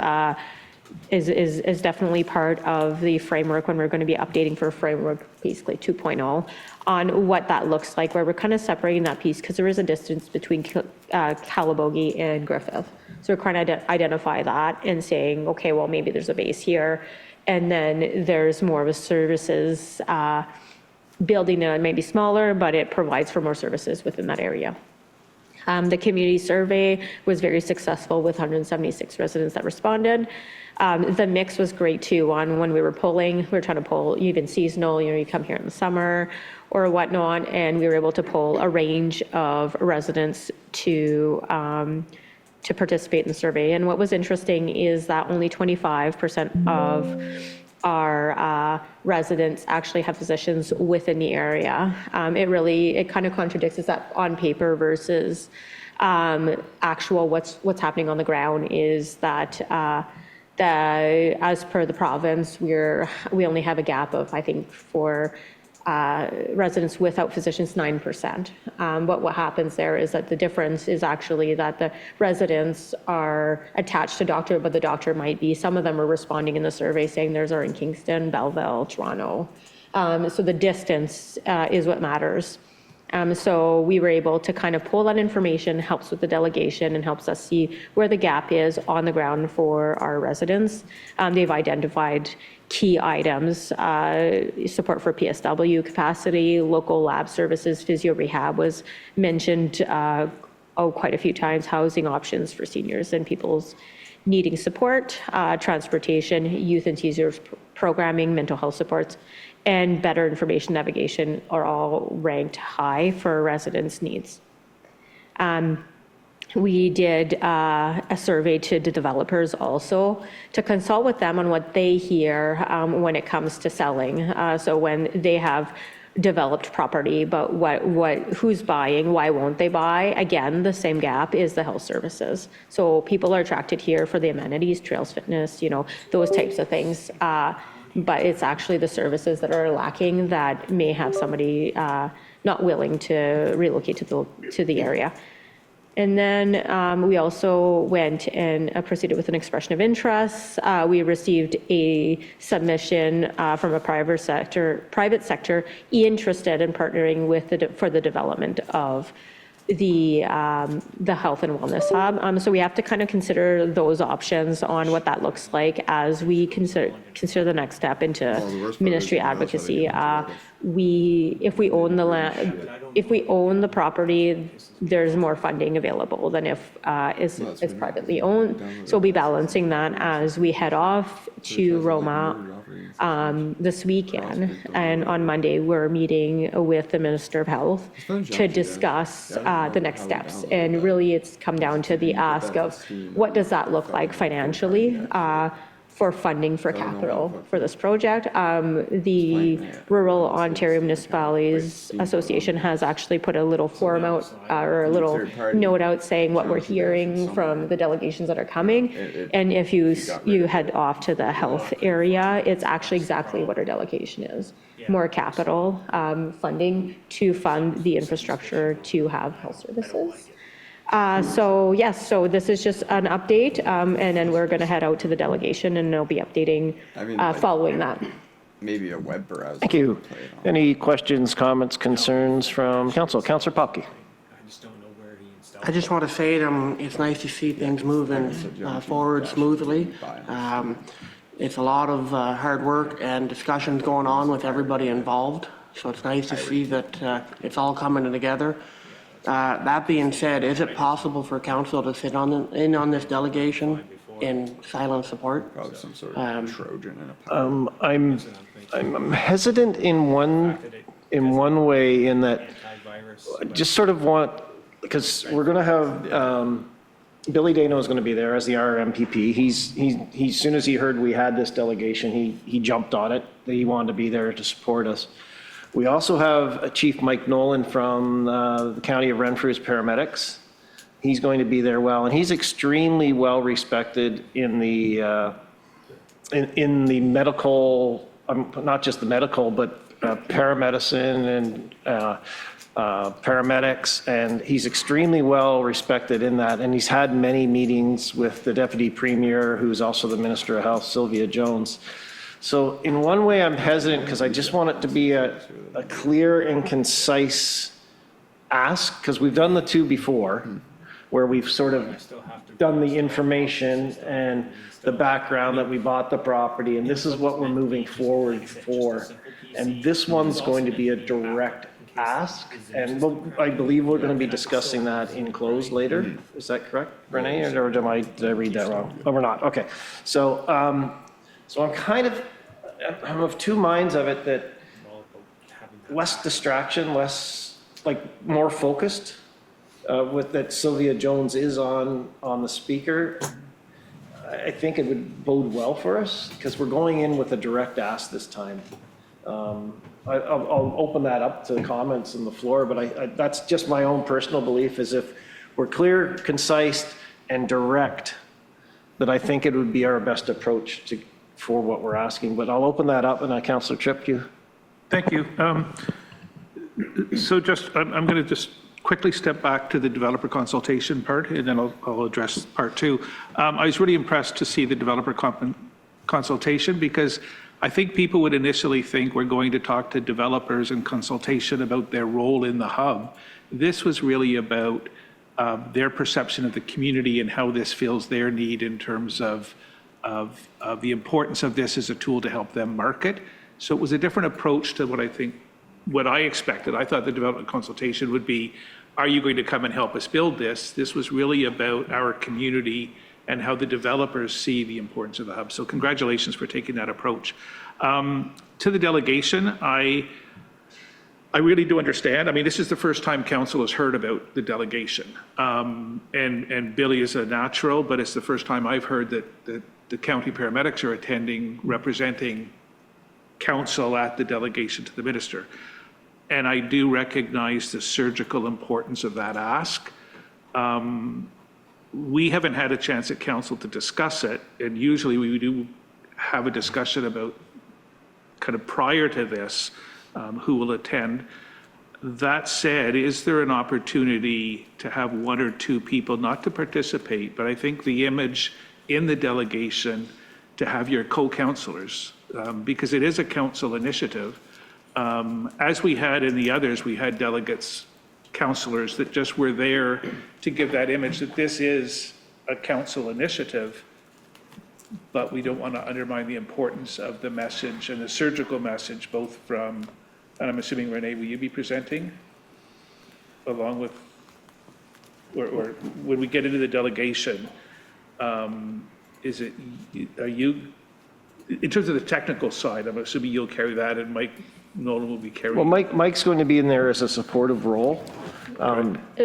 definitely part of the framework when we're going to be updating for framework basically 2.0 on what that looks like, where we're kind of separating that piece because there is a distance between Calabogie and Griffith. So we're trying to identify that and saying, okay, well, maybe there's a base here, and then there's more of a services building that may be smaller, but it provides for more services within that area. The community survey was very successful with 176 residents that responded. The mix was great too. When we were polling, we were trying to poll even seasonal, you come here in the summer or whatnot, and we were able to poll a range of residents to participate in the survey. And what was interesting is that only 25% of our residents actually have physicians within the area. It kind of contradicts that on paper versus actual what's happening on the ground is that as per the province, we only have a gap of, I think, for residents without physicians, 9%. But what happens there is that the difference is actually that the residents are attached to doctor, but the doctor might be, some of them are responding in the survey saying theirs are in Kingston, Belleville, Toronto. So the distance is what matters. So we were able to kind of pull that information, helps with the delegation and helps us see where the gap is on the ground for our residents. They've identified key items, support for PSW capacity, local lab services, physio rehab was mentioned quite a few times, housing options for seniors and people's needing support, transportation, youth and teasers programming, mental health supports, and better information navigation are all ranked high for residents' needs. We did a survey to the developers also to consult with them on what they hear when it comes to selling. So when they have developed property, but who's buying, why won't they buy? Again, the same gap is the health services. So people are attracted here for the amenities, trails, fitness, those types of things. But it's actually the services that are lacking that may have somebody not willing to relocate to the area. And then we also went and proceeded with an expression of interest. We received a submission from a private sector interested in partnering with for the development of the health and wellness hub. So we have to kind of consider those options on what that looks like as we consider the next step into ministry advocacy. If we own the land, if we own the property, there's more funding available than if it's privately owned. So we'll be balancing that as we head off to Roma this weekend. And on Monday, we're meeting with the Minister of Health to discuss the next steps. And really, it's come down to the ask of what does that look like financially for funding for capital for this project. The Rural Ontario Municipalities Association has actually put a little form out or a little note out saying what we're hearing from the delegations that are coming. And if you head off to the health area, it's actually exactly what our delegation is. More capital funding to fund the infrastructure to have health services. So yes, so this is just an update, and then we're going to head out to the delegation, and they'll be updating following that. Maybe a web browser. Thank you. Any questions, comments, concerns from council? Councillor Popke. I just want to say it's nice to see things moving forward smoothly. It's a lot of hard work and discussions going on with everybody involved. So it's nice to see that it's all coming together. That being said, is it possible for council to sit in on this delegation in silent support? Probably some sort of Trojan in a I'm hesitant in one way in that I just sort of want, because we're going to have Billy Dano is going to be there as the RMPP. He as soon as he heard we had this delegation, he jumped on it. That he wanted to be there to support us. We also have Chief Mike Nolan from the County of Renfrew's paramedics. He's going to be there well, and he's extremely well respected in the medical, not just the medical, but paramedicine and paramedics, and he's extremely well respected in that. And he's had many meetings with the Deputy Premier, who's also the Minister of Health, Sylvia Jones. So in one way, I'm hesitant because I just want it to be a clear and concise ask, because we've done the two before, where we've sort of done the information and the background that we bought the property, and this is what we're moving forward for. And this one's going to be a direct ask, and I believe we're going to be discussing that in close later. Is that correct, Renee, or did I read that wrong? Oh, we're not. Okay. So I'm of two minds of it, that less distraction, more focused, with that Sylvia Jones is on the speaker. I think it would bode well for us because we're going in with a direct ask this time. I'll open that up to the comments on the floor, but that's just my own personal belief, is if we're clear, concise, and direct, that I think it would be our best approach for what we're asking. But I'll open that up, and Councillor Tripp, you. Thank you. So I'm going to just quickly step back to the developer consultation part, and then I'll address part two. I was really impressed to see the developer consultation, because I think people would initially think we're going to talk to developers in consultation about their role in the hub. This was really about their perception of the community and how this fills their need in terms of the importance of this as a tool to help them market. So it was a different approach to what I expected. I thought the development consultation would be, are you going to come and help us build this? This was really about our community and how the developers see the importance of the hub. So congratulations for taking that approach. To the delegation, I really do understand. I mean, this is the first time council has heard about the delegation. And Billy is a natural, but it's the first time I've heard that the county paramedics are attending, representing council at the delegation to the minister. And I do recognize the surgical importance of that ask. We haven't had a chance at council to discuss it, and usually we do have a discussion about kind of prior to this, who will attend. That said, is there an opportunity to have one or two people, not to participate, but I think the image in the delegation to have your co-councillors, because it is a council initiative. As we had in the others, we had delegates councillors that just were there to give that image that this is a council initiative, but we don't want to undermine the importance of the message and the surgical message, both from, and I'm assuming, Renee, will you be presenting along with, or when we get into the delegation, are you, in terms of the technical side, I'm assuming you'll carry that and Mike Nolan will be carrying? Well, Mike's going to be in there as a supportive role.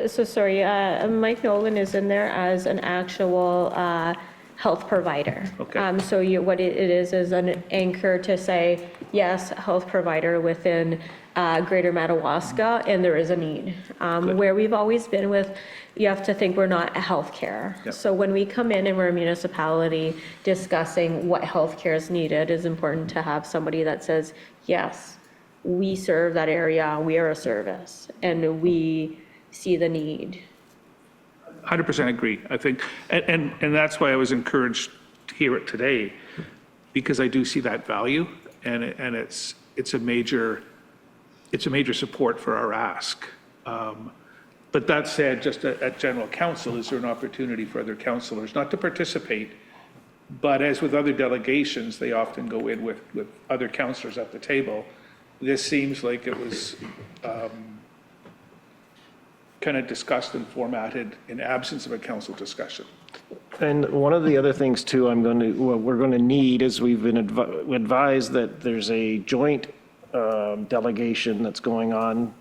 So sorry, Mike Nolan is in there as an actual health provider. Okay. So what it is an anchor to say, yes, health provider within Greater Madawaska, and there is a need. Where we've always been with, you have to think we're not healthcare. Yep. So when we come in and we're a municipality discussing what healthcare is needed, it's important to have somebody that says, yes, we serve that area, we are a service, and we see the need. 100% agree, I think, and that's why I was encouraged to hear it today, because I do see that value, and it's a major support for our ask. But that said, just at general council, is there an opportunity for other councillors not to participate, but as with other delegations, they often go in with other councillors at the table. This seems like it was kind of discussed and formatted in absence of a council discussion. And one of the other things too, we're going to need is we've been advised that there's a joint delegation that's going on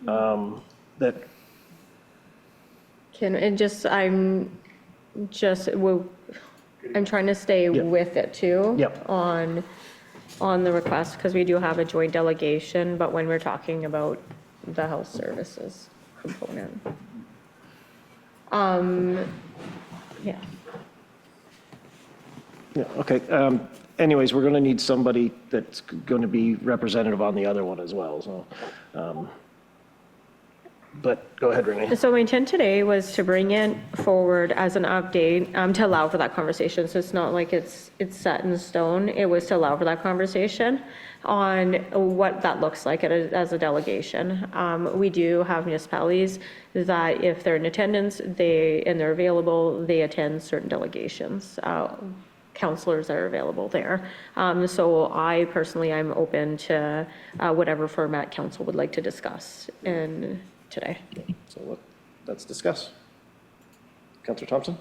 that. I'm trying to stay Yep. with it too. Yep. On the request, because we do have a joint delegation, but when we're talking about the health services component. Yeah. Yeah, okay. Anyways, we're going to need somebody that's going to be representative on the other one as well, so. But go ahead, Renee. So my intent today was to bring it forward as an update, to allow for that conversation. So it's not like it's set in stone. It was to allow for that conversation on what that looks like as a delegation. We do have municipalities that if they're in attendance, and they're available, they attend certain delegations. Counselors that are available there. So I personally, I'm open to whatever format council would like to discuss today. So let's discuss. Councillor Thompson?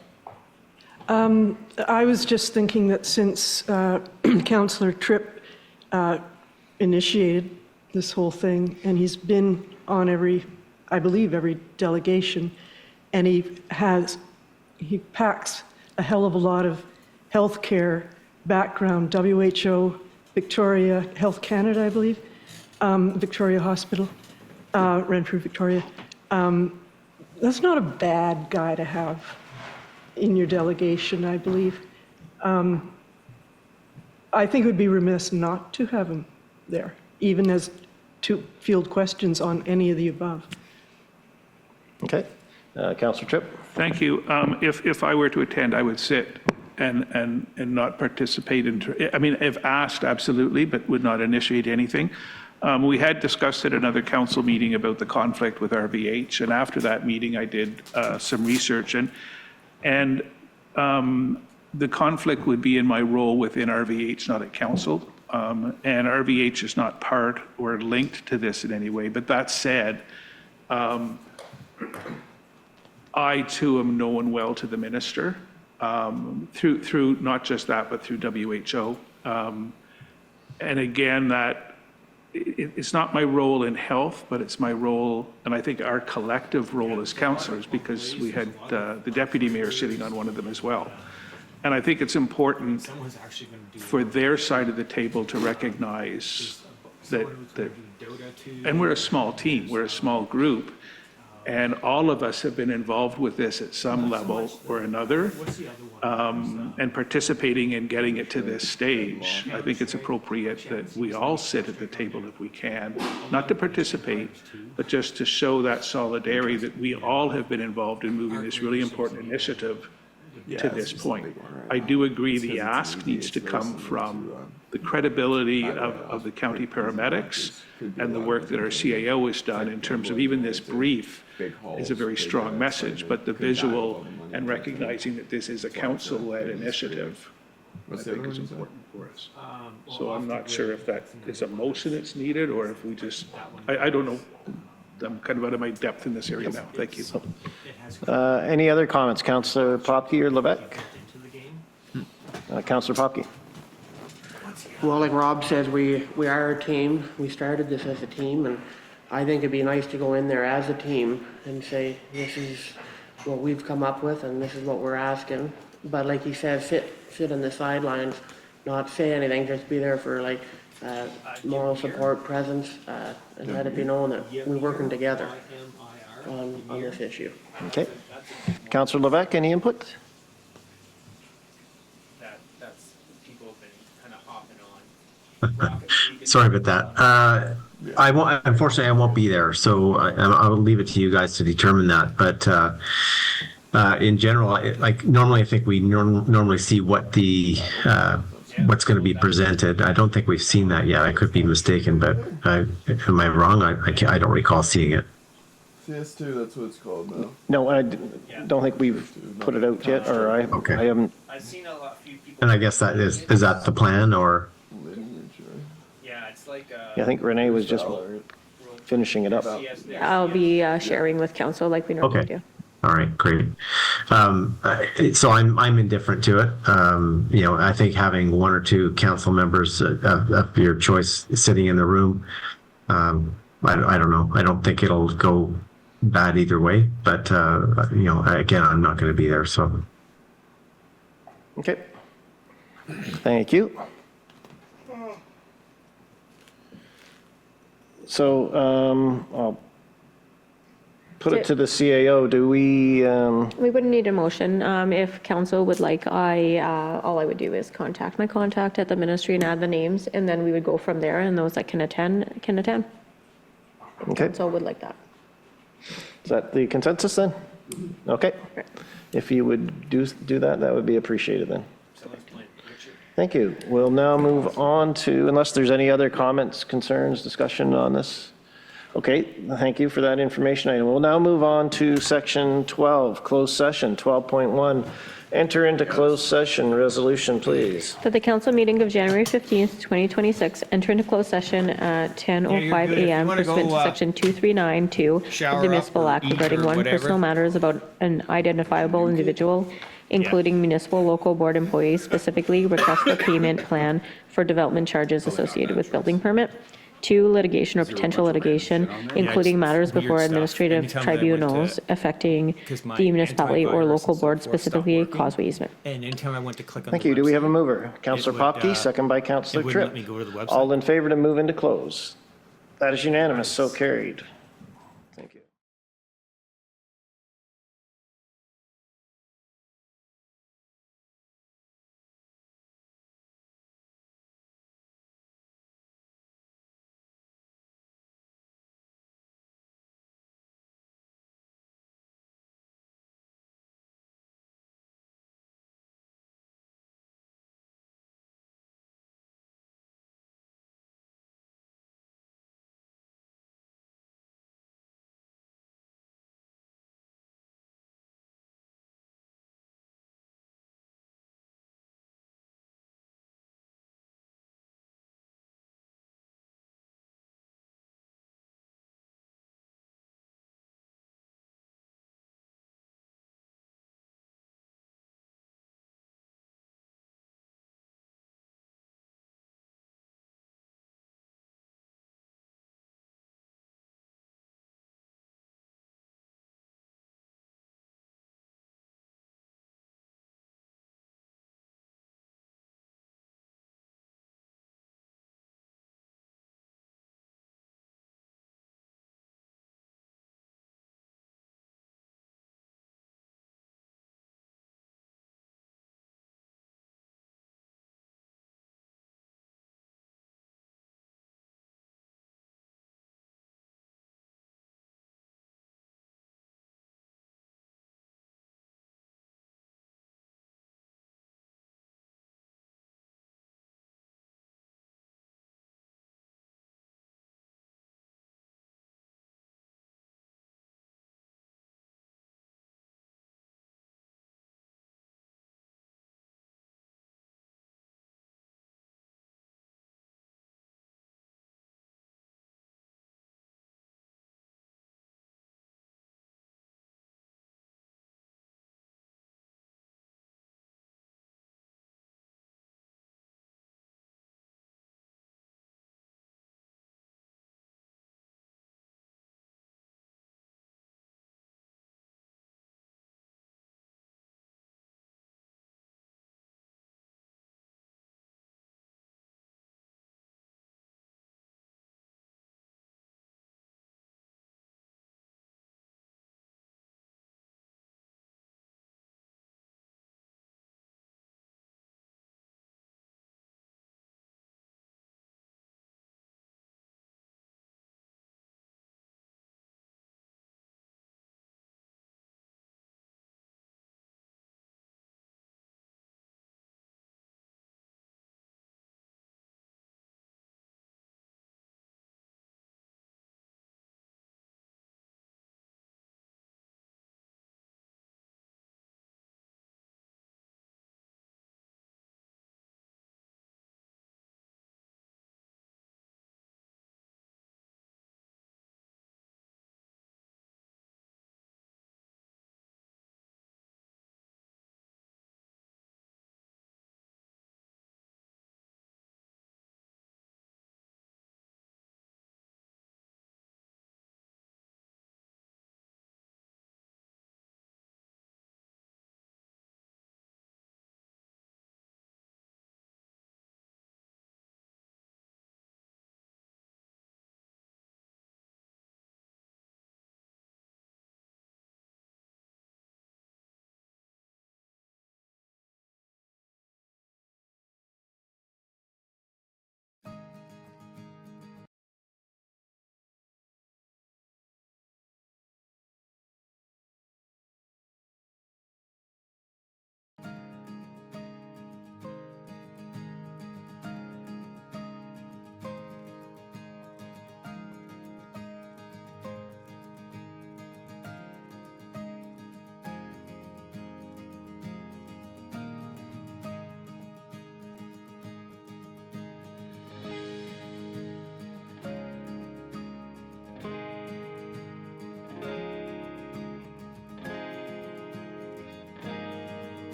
I was just thinking that since Councillor Tripp initiated this whole thing, and he's been on I believe every delegation, and he packs a hell of a lot of healthcare background, WHO, Victoria, Health Canada, I believe, Victoria Hospital, Renfrew, Victoria. That's not a bad guy to have in your delegation, I believe. I think it would be remiss not to have him there, even as to field questions on any of the above. Okay. Councillor Tripp? Thank you. If I were to attend, I would sit and not participate if asked, absolutely, but would not initiate anything. We had discussed at another council meeting about the conflict with RVH, and after that meeting, I did some research, and the conflict would be in my role within RVH, not at council, and RVH is not part or linked to this in any way. But that said, I too am known well to the minister through not just that, but through WHO, and again that. It's not my role in health, but it's my role, and I think our collective role as councillors, because we had the deputy mayor sitting on one of them as well. And I think it's important for their side of the table to recognize that, and we're a small team, we're a small group, and all of us have been involved with this at some level or another, and participating in getting it to this stage. I think it's appropriate that we all sit at the table if we can, not to participate, but just to show that solidarity that we all have been involved in moving this really important initiative to this point. I do agree the ask needs to come from the credibility of the county paramedics and the work that our CAO has done in terms of even this brief is a very strong message, but the visual and recognizing that this is a council-led initiative, I think is important for us. So I'm not sure if that is a motion that's needed or if we just, I don't know. I'm kind of out of my depth in this area now. Thank you. Any other comments, Councillor Popke or Levesque? Councillor Popke. Well, like Rob says, we are a team. We started this as a team, and I think it'd be nice to go in there as a team and say, this is what we've come up with and this is what we're asking. But like he said, sit on the sidelines, not say anything, just be there for like moral support, presence, and let it be known that we're working together on this issue. Okay. Councillor Levesque, any input? That's people have been kind of off and on. Sorry about that. I won't, unfortunately, I won't be there, so I will leave it to you guys to determine that. But in general, normally, I think we normally see what the what's going to be presented. I don't think we've seen that yet. I could be mistaken, but am I wrong? I don't recall seeing it. CS2, that's what it's called now. No, I don't think we've put it out yet, or I haven't. I've seen a few people. And I guess that is that the plan, or? Yeah, it's like. I think Renee was just finishing it up. I'll be sharing with council like we normally do. All right, great. So I'm indifferent to it. I think having one or two council members of your choice sitting in the room, I don't know. I don't think it'll go bad either way. But again, I'm not going to be there. So. Okay. Thank you. So I'll put it to the CAO. Do we? We wouldn't need a motion. If council would like, all I would do is contact my contact at the ministry and add the names, and then we would go from there, and those that can attend, can attend. Okay. Council would like that. Is that the consensus then? Okay. If you would do that, that would be appreciated then. Thank you. We'll now move on to, unless there's any other comments, concerns, discussion on this. Okay, thank you for that information item. We'll now move on to section 12, closed session, 12.1. Enter into closed session. Resolution, please. That the council meeting of January 15th, 2026, enter into closed session at 10:05 a.m. pursuant to section 2392 of the Municipal Act regarding one personal matters about an identifiable individual, including municipal local board employees, specifically request for payment plan for development charges associated with building permit. 2, litigation or potential litigation, including matters before administrative tribunals affecting the municipality or local board, specifically a causeway easement. And anytime I went to click on Thank you. Do we have a mover? Councillor Popke, second by Councillor Tripp. let me go to the website. All in favor to move into close? That is unanimous, so carried.